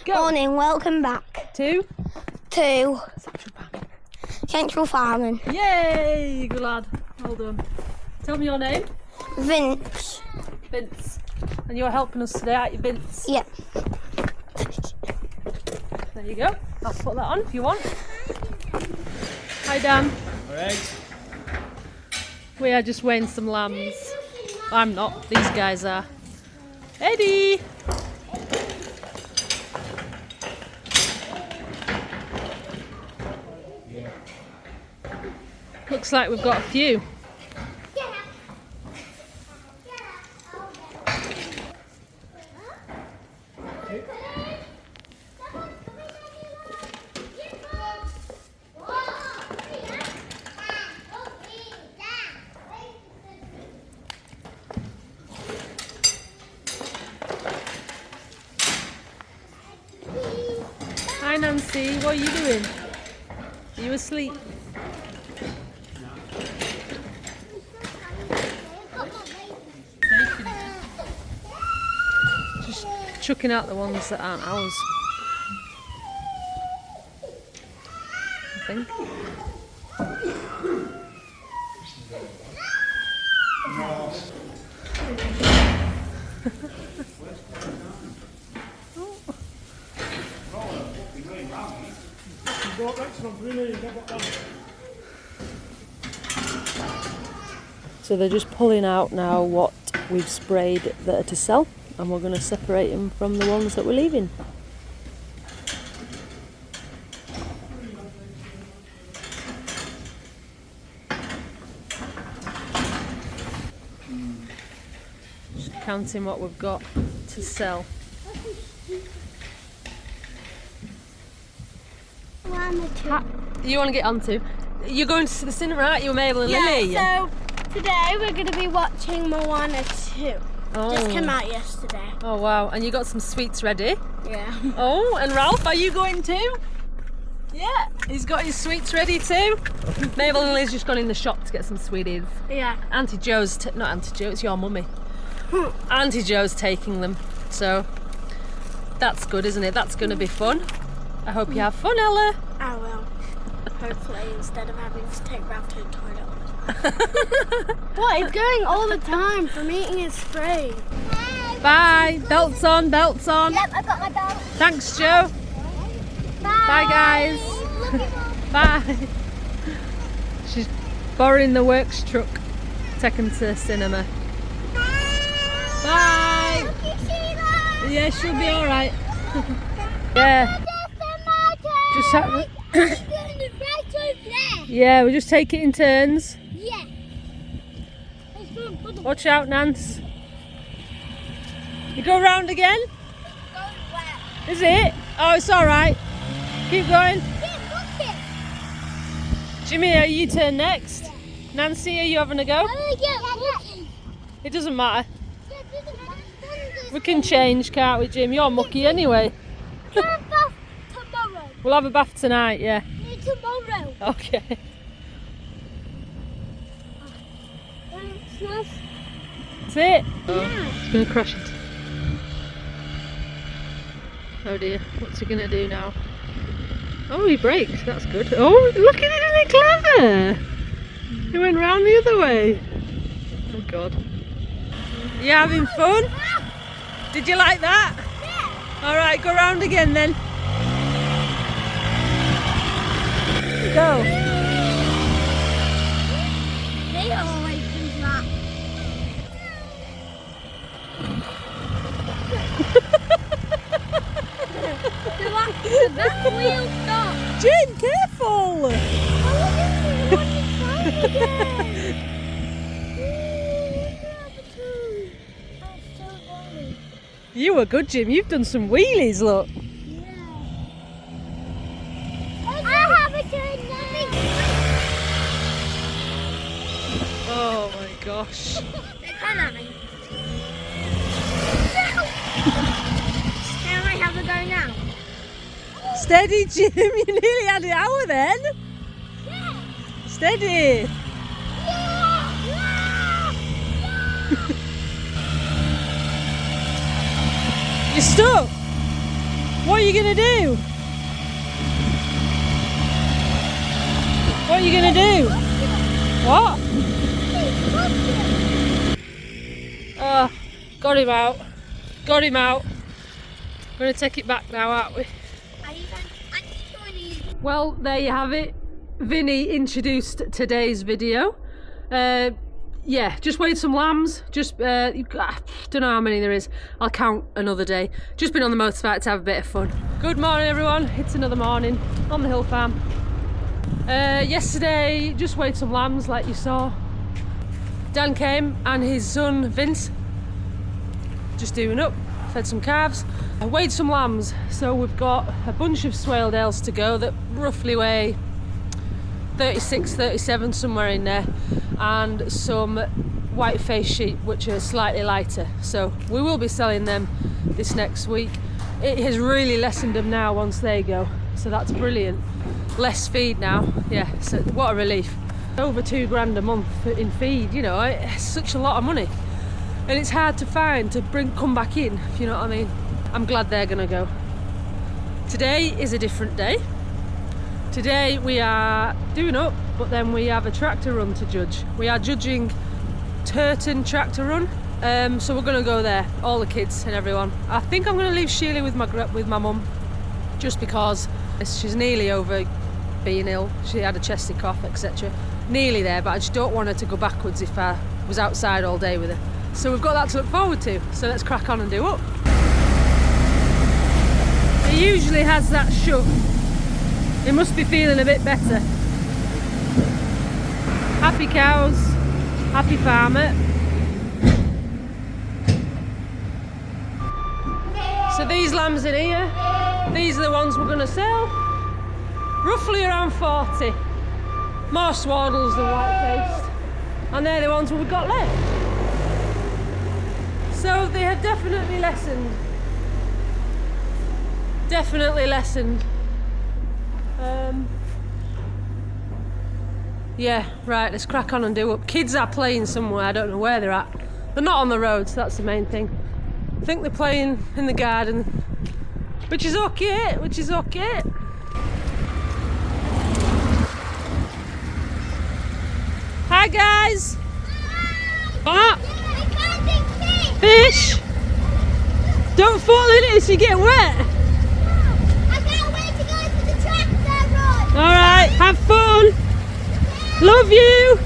go. Morning, welcome back To to Central Park. Central Farming. Yay, good lad. Well done. Tell me your name. Vince. Vince. And you're helping us today, aren't you, Vince? Yep. There you go. I'll put that on if you want. Hi, Dan. Alright. We are just weighing some lambs. I'm not. These guys are. Eddie. Looks like we've got a few. Hi Nancy, what are you doing? Are you asleep? Just chucking out the ones that aren't ours. I think. So they're just pulling out now what we've sprayed that are to sell, and we're going to separate them from the ones that we're leaving. Just counting what we've got to sell. You want to get onto? You're going to the cinema, aren't you, Mabel and Lily? So today we're going to be watching Moana 2. Oh. Just came out yesterday. Oh wow, and you got some sweets ready. Yeah. Oh, and Ralph, are you going too? Yeah, he's got his sweets ready too. Mabel and Liz just gone in the shop to get some sweeties. Yeah. Auntie Joe's, not Auntie Joe, it's your mummy. Auntie Joe's taking them, so that's good, isn't it? That's going to be fun. I hope you have fun, Ella. I will. Hopefully, instead of having to take Ralph to the toilet all the time. What? It's going all the time from eating his spray. Bye. Belts on, belts on. Yep, I've got my belt. Thanks, Joe. Bye, guys. Bye. She's borrowing the works truck, taking to the cinema. Bye. Yeah, she'll be all right. Yeah. Just have. Yeah, we'll just take it in turns. Yeah. Watch out, Nance. You go round again? Is it? Oh, it's all right. Keep going. Jimmy, are you turn next? Nancy, are you having a go? It doesn't matter. We can change, can't we, Jim? You're mucky anyway. Tomorrow. We'll have a bath tonight, yeah. Tomorrow. Okay. That's it. Oh, it's going to crash it. Oh dear, what's he going to do now? Oh, he braked, that's good. Oh, look at it, isn't it clever? He went round the other way. Oh God. You having fun? Did you like that? Yeah. Alright, go round again then. Go. They always do that. The back wheel stopped. Jim, careful! You were good, Jim. You've done some wheelies, look. Oh my gosh. Can I have a go now? Steady, Jim. You nearly had it out then. Yeah. Steady. You're stuck. What are you you gonna do? What are you gonna do? What? Got him out. Got him out. We're gonna take it back now, aren't we? Well, there you have it. Vinny introduced today's video. Yeah, just weighed some lambs. Just don't know how many there is. I'll count another day. Just been on the motorbike to have a bit of fun. Good morning, everyone. It's another morning on the hill farm. Yesterday, just weighed some lambs, like you saw. Dan came and his son Vince, just doing up. Fed some calves. I weighed some lambs, so we've got a bunch of Swaledales to go that roughly weigh 36, 37, somewhere in there, and some white-faced sheep which are slightly lighter, so we will be selling them this next week. It has really lessened them now once they go, so that's brilliant. Less feed now, yeah, so what a relief. Over £2 a month in feed, you know, it's such a lot of money. And it's hard to find to come back in, if you know what I mean. I'm glad they're gonna go. Today is a different day. Today we are doing up, but then we have a tractor run to judge. We are judging Turton tractor run, so we're gonna go there, all the kids and everyone. I think I'm gonna leave Sheila with my mum, just because she's nearly over being ill. She had a chesty cough, etc. Nearly there, but I just don't want her to go backwards if I was outside all day with her. So we've got that to look forward to, so let's crack on and do up. It usually has that shut. It must be feeling a bit better. Happy cows, happy farmer. So these lambs in here, these are the ones we're going to sell. Roughly around 40. More swaddles than white-faced. And they're the ones we've got left. So they have definitely lessened. Definitely lessened. Yeah, right, let's crack on and do up. Kids are playing somewhere, I don't know where they're at. They're not on the road, so that's the main thing. I think they're playing in the garden, which is okay, which is okay. Hi guys! What? Fish! Don't fall in it if you get wet! I can't wait to go to the tractor run! Alright, have fun! Love you!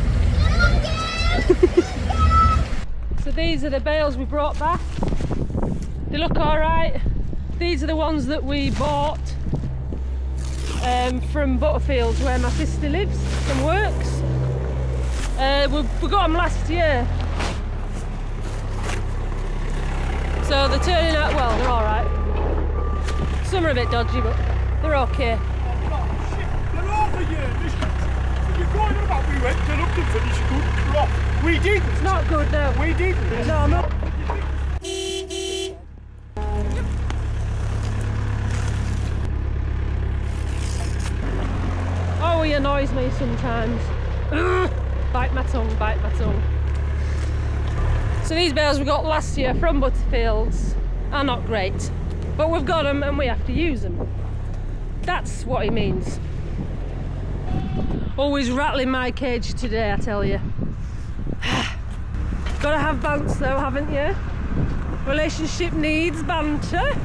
Love you! So these are the bales we brought back. They look alright. These are the ones that we bought from Butterfields, where my sister lives and works. We got them last year. So they're turning out well, they're alright. Some are a bit dodgy, but they're okay. They're over here. You're going on about we went to look and finish a good crop. We didn't. It's not good though. We didn't. No, I'm not. Oh, he annoys me sometimes. Ugh. Bite my tongue, bite my tongue. So these bales we got last year from Butterfields are not great, but we've got them and we have to use them. That's what he means. Always rattling my cage today, I tell you. Gotta have banter though, haven't you? Relationship needs banter.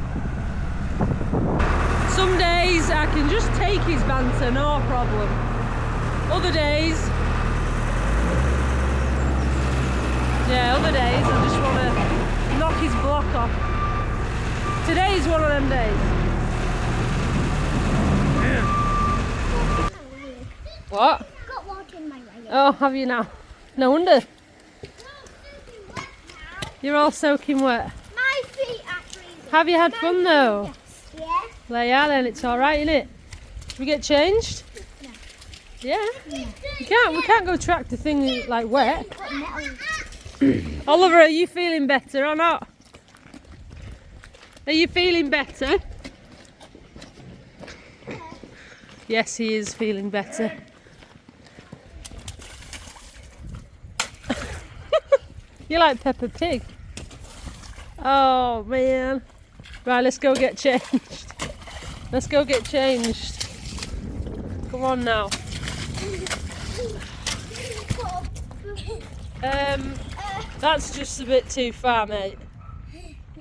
Some days I can just take his banter, no problem. Other days, other days I just want to knock his block off. Today's one of them days. What? Got water in my eye. Oh, have you now? No wonder. You're all soaking wet. My feet are freezing. Have you had fun though? Yeah. Well, yeah, then it's all right, isn't it? Should we get changed? No. Yeah. We can't go track the thing like wet. Got metal. Oliver, are you feeling better or not? Are you feeling better? Yes, he is feeling better. You're like Peppa Pig. Oh man. Right, let's go get changed. Let's go get changed. Come on now. That's just a bit too far, mate.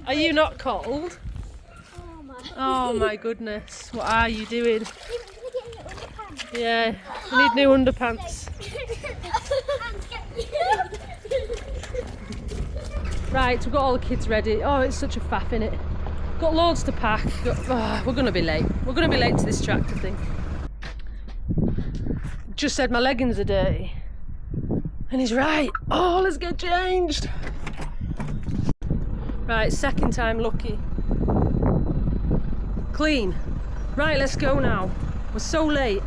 Are you not cold? Oh my goodness, what are you doing? Yeah, we need new underpants. Right, we've got all the kids ready. Oh, it's such a faff, innit? Got loads to pack. We're gonna be late. We're gonna be late to this tractor thing. Just said my leggings are dirty. And he's right. Oh, let's get changed. Right, second time lucky. Clean. Right, let's go now. We're so late.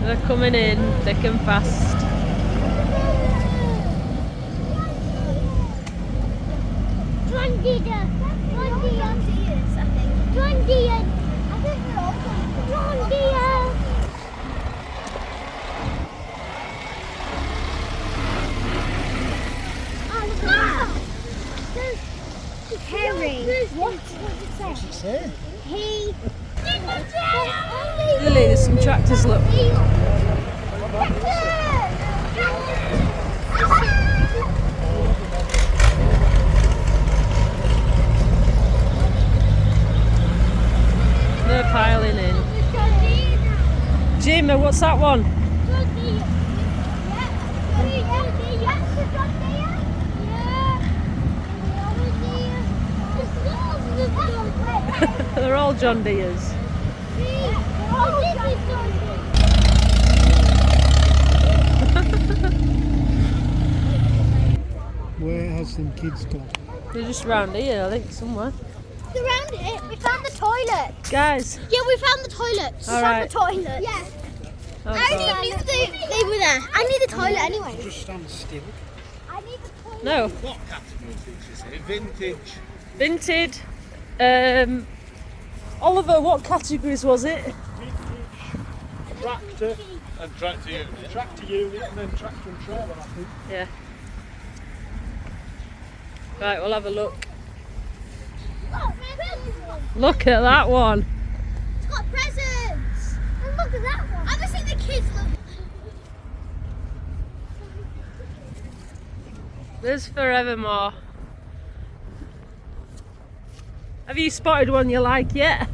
They're coming in thick and fast. John Deere, I think. John Deere. I think they're all John Deere. Oh, look at that. Harry. What does it say? He. Lily, there's some tractors, look. They're piling in. Jim, what's that one? They're all John Deere's. Where has them kids gone? They're just round here, I think, somewhere. They're around it. We found the toilet. Guys. Yeah, we found the toilets. All right. We found the toilet. Yeah. Oh, I already knew they were there. I need the toilet anyway. Just stand still. I need the toilet. no. What category did you say? Vintage. Vintage. Oliver, what categories was it? Tractor and tractor unit. Tractor unit and then tractor and trailer, I think. Yeah. Right, we'll have a look. Look at that one. It's got presents. And look at that one. I've seen the kids look. There's forevermore. Have you spotted one you like yet?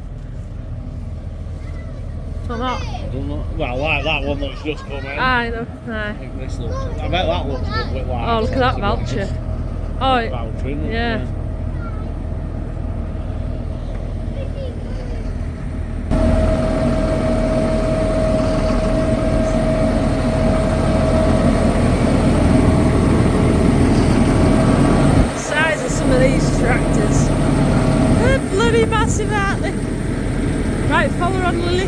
Or not? I don't know. Well, like that one that's just come in. I know. I Aye. think this looks. I bet that looks a bit like. Oh, look at that vulture. Oh, Vulture, isn't it? yeah. Size of some of these tractors. They're bloody massive, aren't they? Right, follow her on, Lily.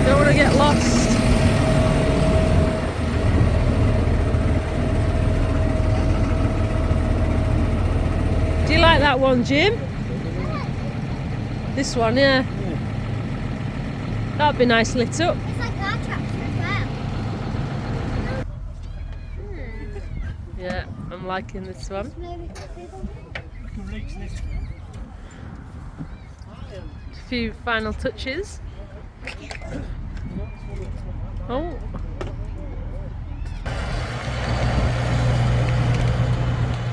Don't want to get lost. Do you like that one, Jim? This one, yeah. That'd be nice lit up. It's like our tractor as well. Yeah, I'm liking this one. A few final touches. Oh.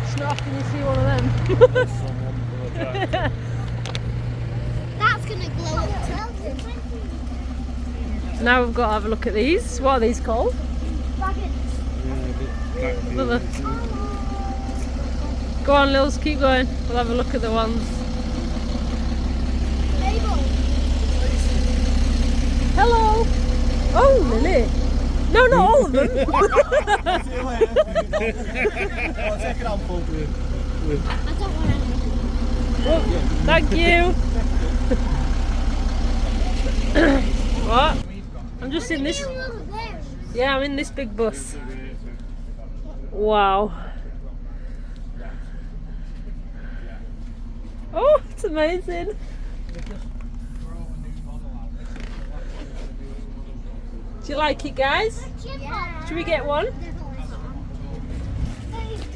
It's not often you see one of them. That's gonna glow up. Now we've got to have a look at these. What are these called? Look. Go on, Lils, keep going. We'll have a look at the ones. Hello. Oh, Lily. No, not all of them. Oh, thank you. What? I'm just in this. Yeah, I'm in this big bus. Wow. Oh, it's amazing. Do you like it, guys? Yeah. Should we get one?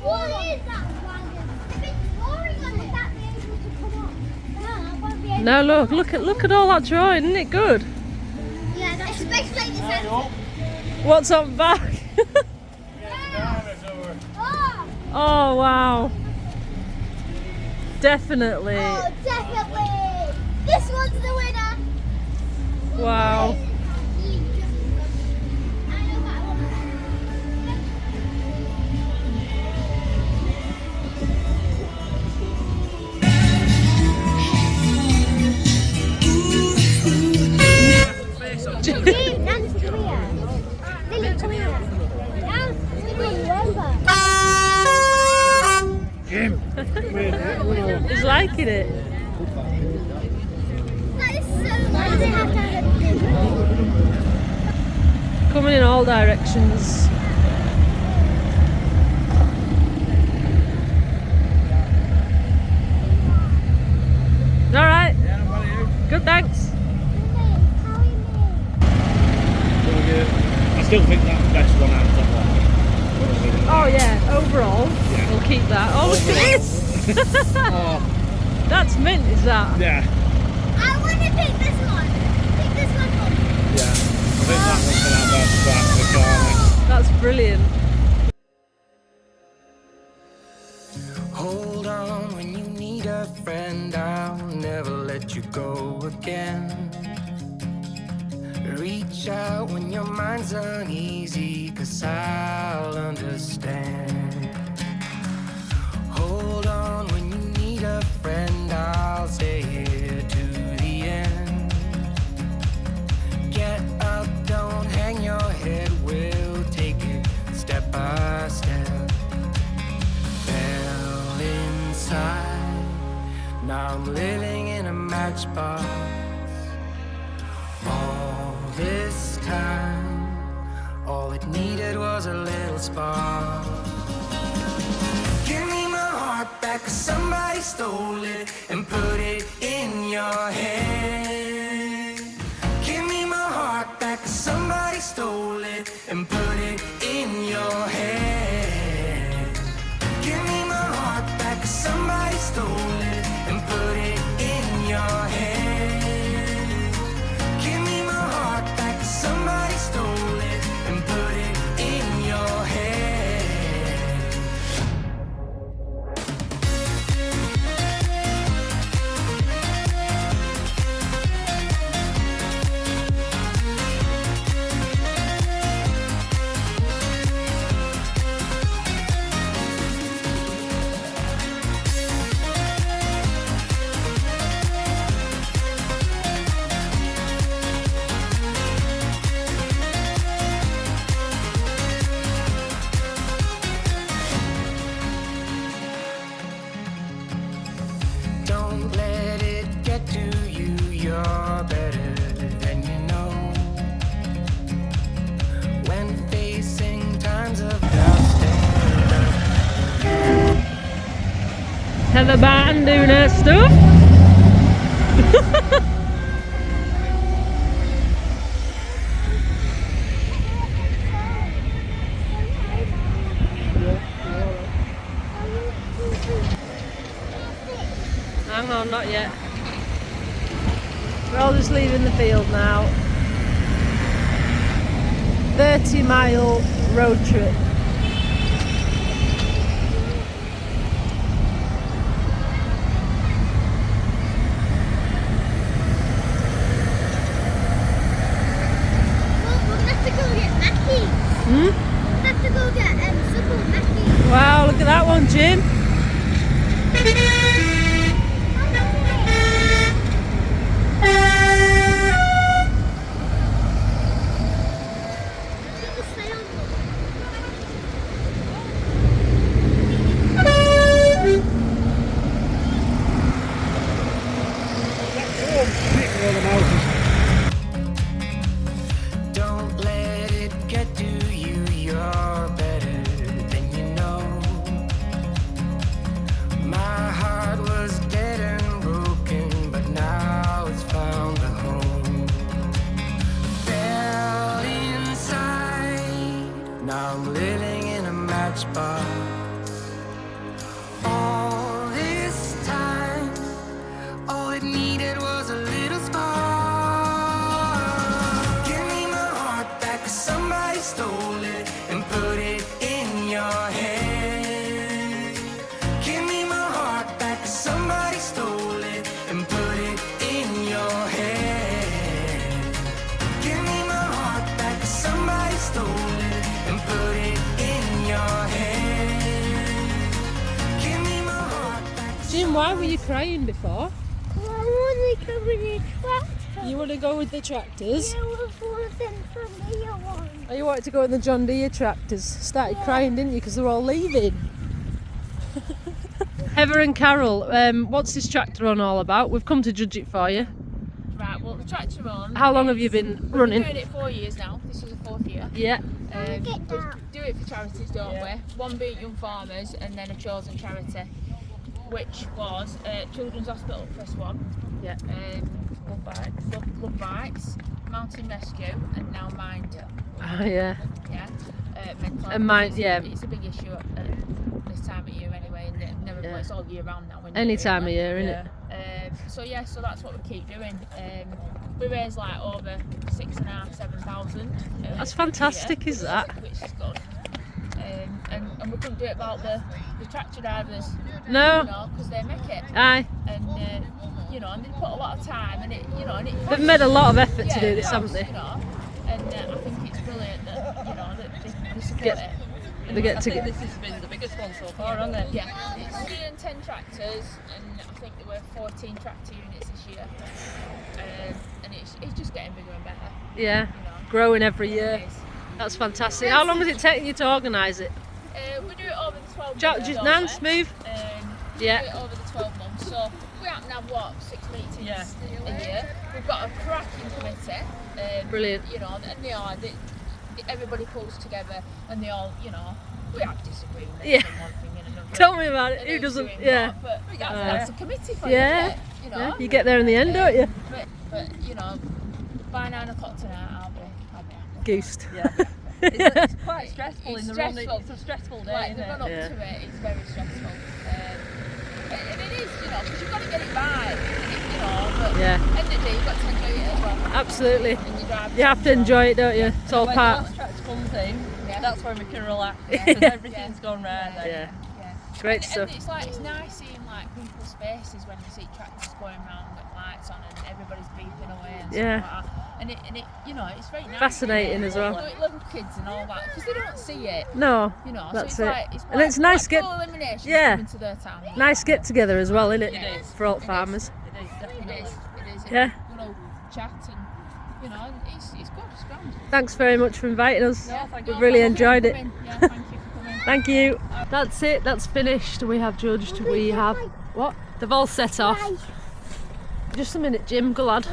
Whoa! is that wagon? If it's drawing on it, that be able to come up. No, I won't be able No, look at all that drawing, isn't it good? Yeah, that's especially the Hang center. on. What's on back? Dinosaur. Oh, Oh wow. Definitely. oh, definitely. This one's the winner. Wow. I know that one. Jim, Nancy, come here. Lily, come here. Now, Jim. He's liking it. that is so nice. They have to have a big Coming in all directions. All right. Good, thanks. I still think that's the best one out of that one. Oh yeah, overall, Yeah. we'll keep that. Oh, look at this! Oh, That's mint, is that? yeah. I want to pick this one. Pick this one for me. Yeah. I think that one's going to have that for Charlie. That's brilliant. Hold on when you need a friend, I'll never let you go again. Reach out when your mind's uneasy, 'cause I'll understand. Hold on when you need a friend, I'll stay here to the end. Get up, don't hang your head, we'll take it step by step. Fell inside, now I'm living in a matchbox. All this time, all it needed was a little spark. Give me my heart back, 'cause somebody stole it and put it in your head. Give me my heart back, 'cause somebody stole it and put it in your head. Give me my heart back, 'cause somebody stole it and put it in your head. Give me my heart back, 'cause somebody stole it and put it in your head. Don't let it get to you, you're better than you know. When facing times of doubt, stand up. Heather Barton doing her stuff. Hang on, not yet. We're all just leaving the field now. 30-mile road trip. Well, we're going to have to go get Mackie. Hmm? We'll have to go get supper with Mackie. Wow, look at that one, Jim. All the mouses. Don't let it get to you, you're better than you know. My heart Jim, why were you crying before? I want to go with the tractor. You want to go with the tractors? Yeah, with one of them familiar ones. Oh, you wanted to go in the John Deere tractors. Started crying, didn't you? Because they're all leaving. Heather and Carol, what's this tractor run all about? We've come to judge it for you. Right, well, the tractor run. How long have you been We've running? been doing it 4 years now. This was the 4th year. Yeah. We do it for charities, don't we? One being Young Farmers and then a chosen charity, which was Children's Hospital, first one. Yeah. Love Bikes, Mountain Rescue, and now Mind. Oh, yeah. Yeah. Mental health. And Mind, yeah. It's a big issue this time of year anyway, and well, it's all year round now. Any time of year, innit? So that's what we keep doing. We raise like over 6,500, 7,000. That's fantastic, is that? Which is good. And we couldn't do it without the tractor drivers. No. Because they make it. Aye. And and they put a lot of time, and it. They've made a lot of effort to do it this, does, haven't they? and I think it's brilliant that that they support Get- it. They get to This has been the biggest one so far, hasn't it? Yeah, it's 110 tractors, and I think there were 14 tractor units this year. And it's just getting bigger and better. Yeah. Growing every It year. is. That's fantastic. How long has it taken you to organise it? We do it over the 12 Jo- months. just don't Nance, we? move. We Yeah. do it over the 12 months. So we happen to have 6 meetings Yeah. a year. We've got a cracking committee. Brilliant. And everybody pulls together, and they all, we have disagreements. Yeah. on one thing and another. Tell me about it. And Who who's doesn't? doing Yeah. what, but that's a committee for Yeah. you, Yeah. You get there in the end, don't you? But by 9 o'clock tonight, I'll be happy. Goosed. Yeah. It's quite stressful It's in the run. stressful. It's a stressful day, Like isn't the it? run up Yeah. to it is very stressful. And it is, because you've got to get it right, but Yeah. end of the day, you've got to enjoy it as well. Absolutely. And you drive You have to enjoy it, don't you? It's all When part. the last tractor comes in, Yeah. that's when we can relax. Because everything's gone round. Yeah. Yeah. Great And stuff. it's nice seeing people's faces when you see tractors going around with lights on and everybody's beeping away and Yeah. stuff like that. And it it's very nice. Fascinating as well. Little kids and all that, because they don't see it. No. so That's it's it. like it's And it's nice like get- full elimination yeah. coming to their town. Nice get together as well, isn't it? It is. For all It is. farmers. It is, It definitely. is. Yeah. Chat and and it's good. It's grand. Thanks very much for inviting us. Yeah, thank We've you. really Thank you for enjoyed it. coming. Yeah, thank you for coming. Thank you. That's it. That's finished. We have judged. We have what? They've all set off. Just a minute, Jim. Go lad.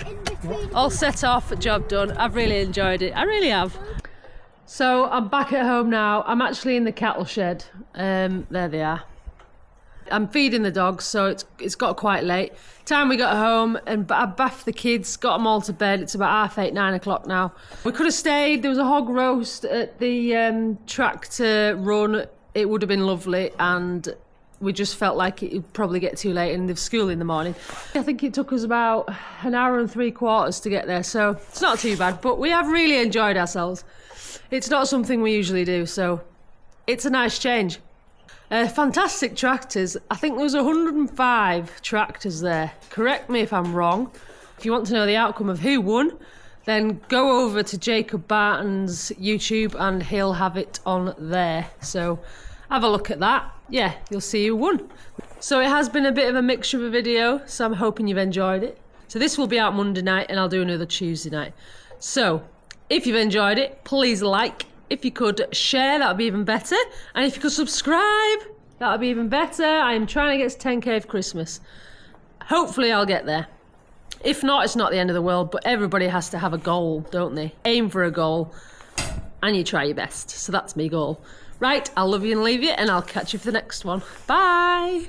In between. All set off. Job done. I've really enjoyed it. I really have. So I'm back at home now. I'm actually in the cattle shed. There they are. I'm feeding the dogs, so it's got quite late. Time we got home and I bathed the kids, got them all to bed. It's about 8:30, 9 o'clock now. We could have stayed. There was a hog roast at the tractor run. It would have been lovely, and we just felt like it would probably get too late and they've school in the morning. I think it took us about an hour and 3/4 to get there, so it's not too bad. But we have really enjoyed ourselves. It's not something we usually do, so it's a nice change. Fantastic tractors. I think there was 105 tractors there. Correct me if I'm wrong. If you want to know the outcome of who won, then go over to Jacob Barton's YouTube and he'll have it on there. So have a look at that. Yeah, you'll see who won. So it has been a bit of a mixture of a video, so I'm hoping you've enjoyed it. So this will be out Monday night and I'll do another Tuesday night. So if you've enjoyed it, please like. If you could share, that would be even better. And if you could subscribe, that would be even better. I am trying to get to 10k for Christmas. Hopefully I'll get there. If not, it's not the end of the world, but everybody has to have a goal, don't they? Aim for a goal and you try your best. So that's my goal. Right, I'll love you and leave you, and I'll catch you for the next one. Bye.